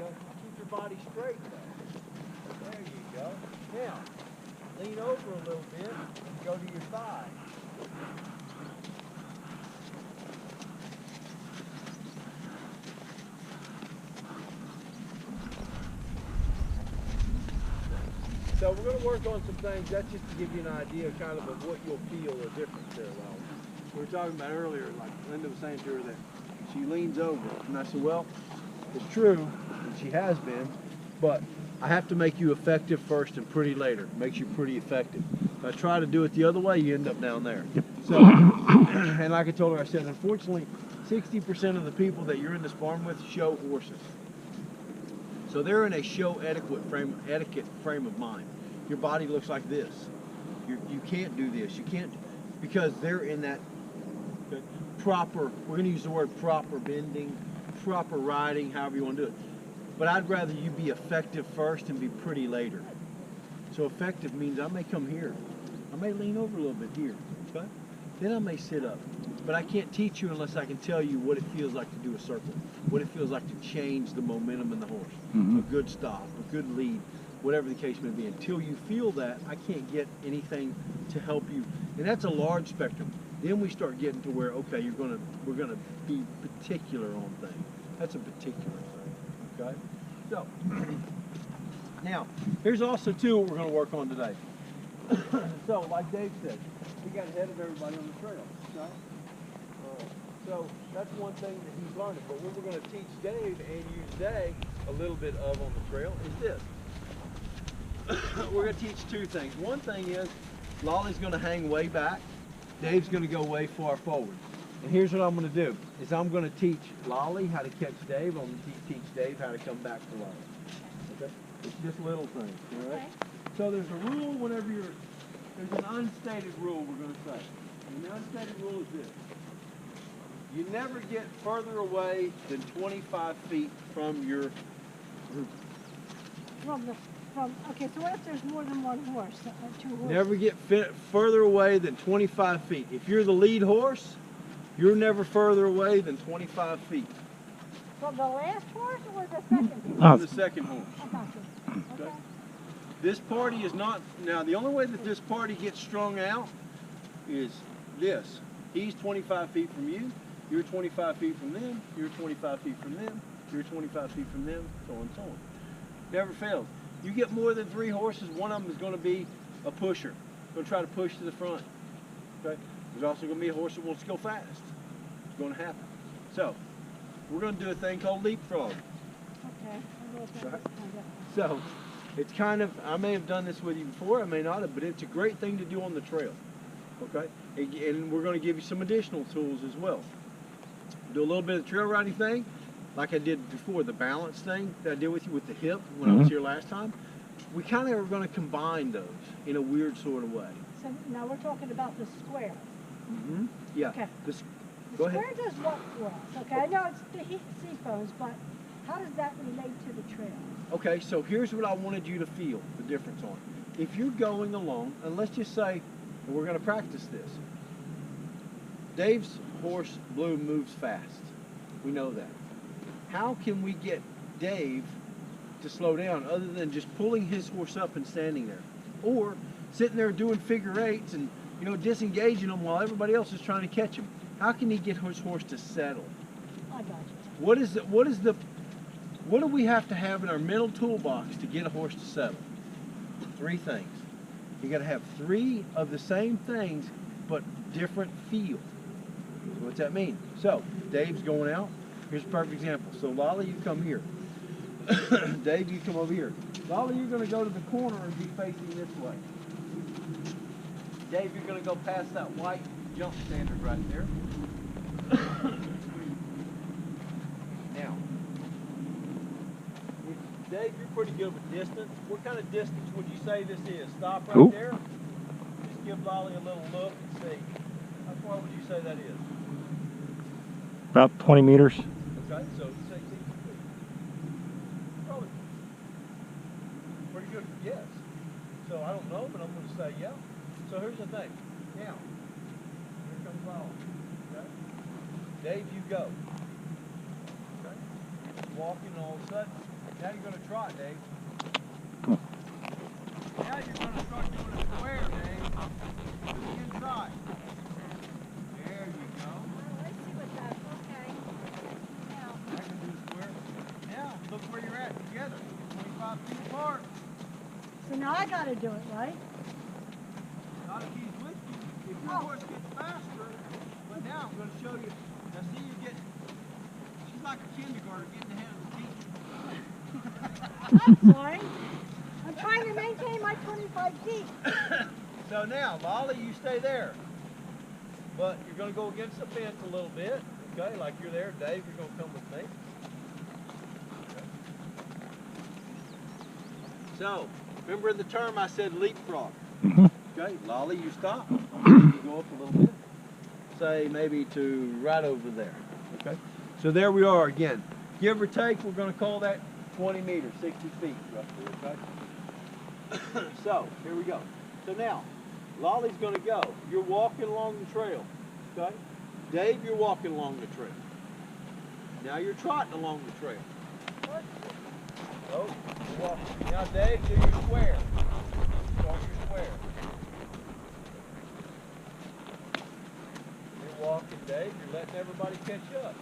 go. Keep your body straight though. There you go. Now, lean over a little bit and go to your thigh. So we're going to work on some things. That's just to give you an idea kind of what you'll feel a difference there, Lolly. We were talking about earlier, like Linda was saying to her that she leans over. And I said, well, it's true, and she has been, but I have to make you effective first and pretty later. It makes you pretty effective. If I try to do it the other way, you end up down there. So, and like I told her, I said, unfortunately, 60% of the people that you're in this barn with show horses. So they're in a show etiquette frame of mind. Your body looks like this. You can't do this. You can't, because they're in that proper, we're going to use the word proper bending, proper riding, however you want to do it. But I'd rather you be effective first and be pretty later. So effective means I may come here. I may lean over a little bit here. Okay? Then I may sit up. But I can't teach you unless I can tell you what it feels like to do a circle, what it feels like to change the momentum in the horse, a good stop, a good lead, whatever the case may be. Until you feel that, I can't get anything to help you. And that's a large spectrum. Then we start getting to where, okay, we're gonna be particular on things. That's a particular thing, okay? So, now, here's also too what we're gonna work on today. So, like Dave said, we got ahead of everybody on the trail, right? So that's one thing that he's learning. But what we're going to teach Dave and use Dave a little bit of on the trail is this. We're going to teach two things. One thing is Lolly's going to hang way back. Dave's going to go way far forward. And here's what I'm going to do, is I'm going to teach Lolly how to catch Dave. I'm going to teach Dave how to come back to Lolly. Okay? It's just little things, all right? So there's a rule whenever there's an unstated rule we're going to say. And the unstated rule is this. You never get further away than 25 feet from your group. Okay, so what if there's more than one horse, two horses? Never get further away than 25 feet. If you're the lead horse, you're never further away than 25 feet. From the last horse or the second horse? From the second horse. I got you. Okay. This party is not, now the only way that this party gets strung out is this. He's 25 feet from you. You're 25 feet from them, you're 25 feet from them, you're 25 feet from them, so on and so on. Never fails. You get more than 3 horses, one of them is going to be a pusher. Going to try to push to the front. Okay? There's also going to be a horse that wants to go fast. It's going to happen. So, we're going to do a thing called leapfrog. Okay. Right? So, it's kind of, I may have done this with you before, I may not have, but it's a great thing to do on the trail. Okay? And we're going to give you some additional tools as well. Do a little bit of trail riding thing, like I did before, the balance thing that I did with you with the hip when I was here last time. We kind of are going to combine those in a weird sort of way. So now we're talking about the square. Yeah. Okay. Go the ahead. square does what for us? Okay, I know it's the seafoams, but how does that relate to the trail? Okay, so here's what I wanted you to feel the difference on. If you're going along, and let's just say, and we're going to practice this. Dave's horse, Blue, moves fast. We know that. How can we get Dave to slow down other than just pulling his horse up and standing there? Or sitting there doing figure eights and, you know, disengaging him while everybody else is trying to catch him. How can he get his horse to settle? I got you. What do we have to have in our mental toolbox to get a horse to settle? 3 things. You got to have 3 of the same things, but different feel. What's that mean? So, Dave's going out. Here's a perfect example. So, Lolly, you come here. Dave, you come over here. Lolly, you're going to go to the corner and be facing this way. Dave, you're going to go past that white jump standard right there. Now, Dave, you're pretty good with distance. What kind of distance would you say this is? Stop right there. Just give Lolly a little look and see. How far would you say that is? About 20 meters. Okay, so 16 feet. Probably pretty good guess. So I don't know, but I'm going to say yeah. So here's the thing. Now, here comes Lolly. Okay? Dave, you go. Okay? Walking, all of a sudden, Now you're going to trot, Dave. Come on. Now you're going to start doing a square, Dave. To the inside. There you go. Oh, I see what that, okay. Now, Now you're going to do a square. Now, look where you're at together. 25 feet apart. so now I gotta do it, right? Not if he's with you. If your horse gets faster, but now I'm going to show you. Now see, you're getting, she's like a kindergartner getting the hand of the teacher. I'm sorry. I'm trying to maintain my 25 feet. So now, Lolly, you stay there. But you're going to go against the fence a little bit. Okay, like you're there. Dave, you're going to come with me. Okay. So, remember in the term I said leapfrog. Okay, Lolly, you stop. You go up a little bit. Say maybe to right over there. Okay, so there we are again. Give or take, we're going to call that 20 meters, 60 feet roughly. Okay. So here we go. So now, Lolly's going to go. You're walking along the trail. Okay. Dave, you're walking along the trail. Now you're trotting along the trail. So you're walking. Now Dave, do your square. Start your square. Walking, Dave. You're letting everybody catch up.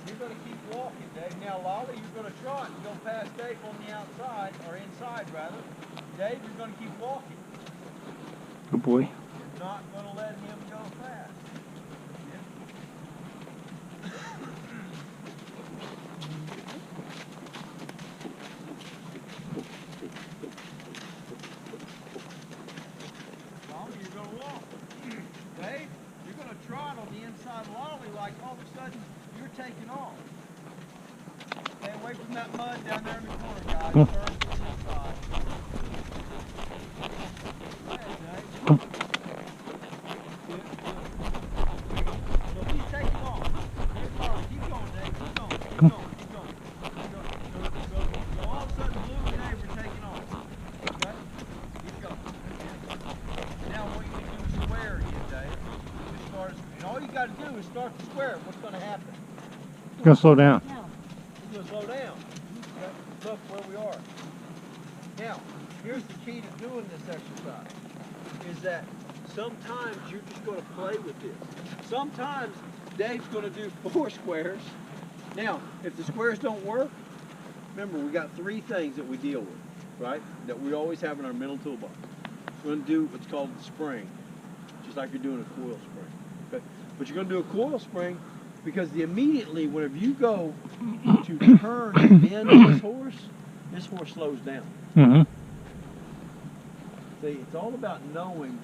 You're going to keep walking, Dave. Now, Lolly, you're going to trot and go past Dave on the outside, or inside, rather. Dave, you're going to keep walking. Good boy. You're not going to let him go fast. Lolly, you're going to walk. Dave, you're going to trot on the inside of Lolly like all of a sudden you're taking off. Stay away from that mud down there in the corner, guys. First to the inside. Go ahead, Dave. Come. Good, good. So he's taking off. Here's Lolly. Keep going, Dave. Keep going. Keep Come. going. Keep going. So all of a sudden, Blue and Dave are taking off. Okay? Keep going. Now what you can do is square again, Dave. And all you got to do is start the square. What's going to happen? Gonna slow down. Now, He's going to slow down. Okay? Look where we are. Now, here's the key to doing this exercise, is that sometimes you're just going to play with this. Sometimes Dave's going to do 4 squares. Now, if the squares don't work, remember we got 3 things that we deal with, right? That we always have in our mental toolbox. We're going to do what's called the spring, just like you're doing a coil spring. Okay? But you're going to do a coil spring because immediately whenever you go to turn and bend this horse slows down. Mm-hmm. See, it's all about knowing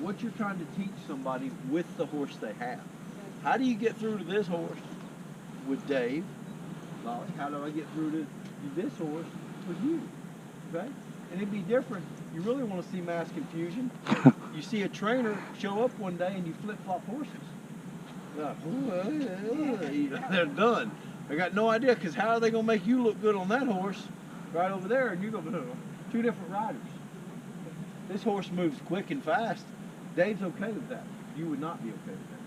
what you're trying to teach somebody with the horse they have. How do you get through to this horse with Dave? Lolly, how do I get through to this horse with you? Okay? And it'd be different. You really want to see mass confusion. You see a trainer show up one day and you flip-flop horses. They're done. I got no idea, because how are they going to make you look good on that horse right over there, and you're going to 2 different riders. This horse moves quick and fast. Dave's okay with that. You would not be okay with that.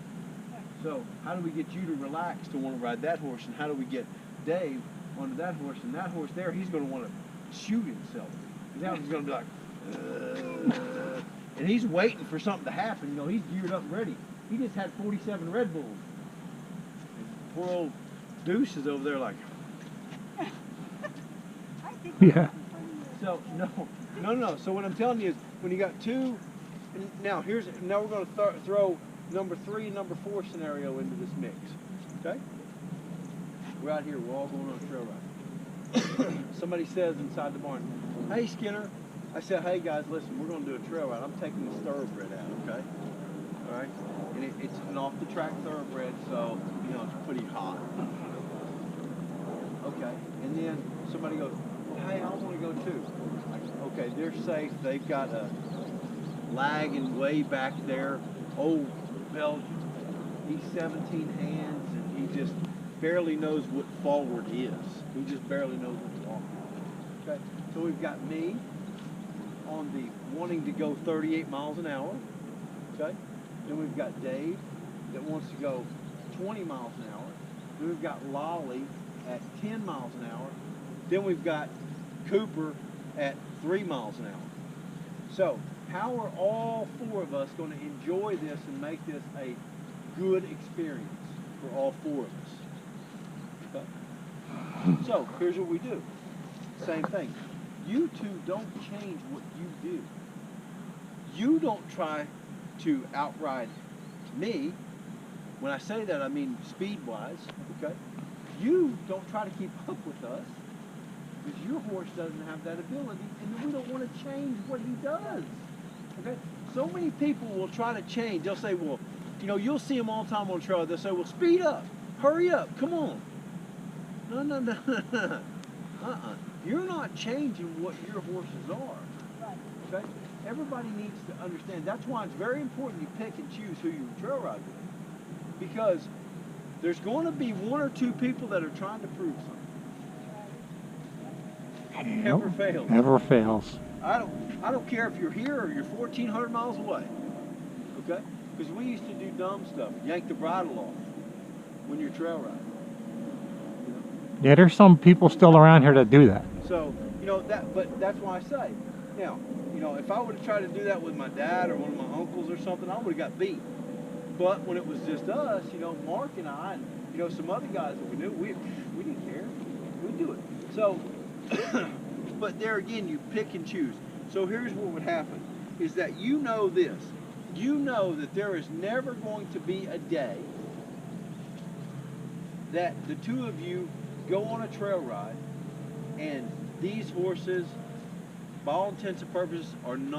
So how do we get you to relax to want to ride that horse, and how do we get Dave onto that horse, and that horse there, he's going to want to shoot himself. Now he's going to be like, and he's waiting for something to happen. You know, he's geared up and ready. He just had 47 Red Bulls. And poor old Deuce is over there like. Yeah. So no. So what I'm telling you is, when you got 2, now we're going to throw number 3 and number 4 scenario into this mix. Okay? We're out here. We're all going on a trail ride. Somebody says inside the barn, "Hey Skinner," I said, "Hey guys, listen, we're going to do a trail ride. I'm taking the thoroughbred out, okay? All right? And it's an off-the-track thoroughbred, so, you know, it's pretty hot. Okay. And then somebody goes, "Hey, I want to go too." Like, okay, they're safe. They've got a lagging way back there. Old Belgian. He's 17 hands, and he just barely knows what forward is. He just barely knows what's forward. Okay. So we've got me on the wanting to go 38 miles an hour. Okay. Then we've got Dave that wants to go 20 miles an hour. Then we've got Lolly at 10 miles an hour. Then we've got Cooper at 3 miles an hour. So how are all 4 of us going to enjoy this and make this a good experience for all 4 of us? Okay? So here's what we do. Same thing. You two don't change what you do. You don't try to outride me. When I say that, I mean speed-wise, okay? You don't try to keep up with us because your horse doesn't have that ability, and we don't want to change what he does, okay? So many people will try to change. They'll say, well, you know, you'll see them all the time on the trail. They'll say, well, speed up, hurry up, come on. No, no, no, no. You're not changing what your horses are, Right. okay? Everybody needs to understand. That's why it's very important you pick and choose who you trail ride with. Because there's going to be 1 or 2 people that are trying to prove something. Never fails. Never fails. I don't care if you're here or you're 1,400 miles away. Okay? Because we used to do dumb stuff. Yank the bridle off when you're trail riding. You know? Yeah, there's some people still around here that do that. So, you know, but that's why I say, now, you know, if I would have tried to do that with my dad or one of my uncles or something, I would have got beat. But when it was just us, you know, Mark and I, and, you know, some other guys that we knew, we didn't care. We'd do it. So, but there again, you pick and choose. So here's what would happen, is that you know this. You know that there is never going to be a day that the 2 of you go on a trail ride and these horses, by all intents and purposes, are not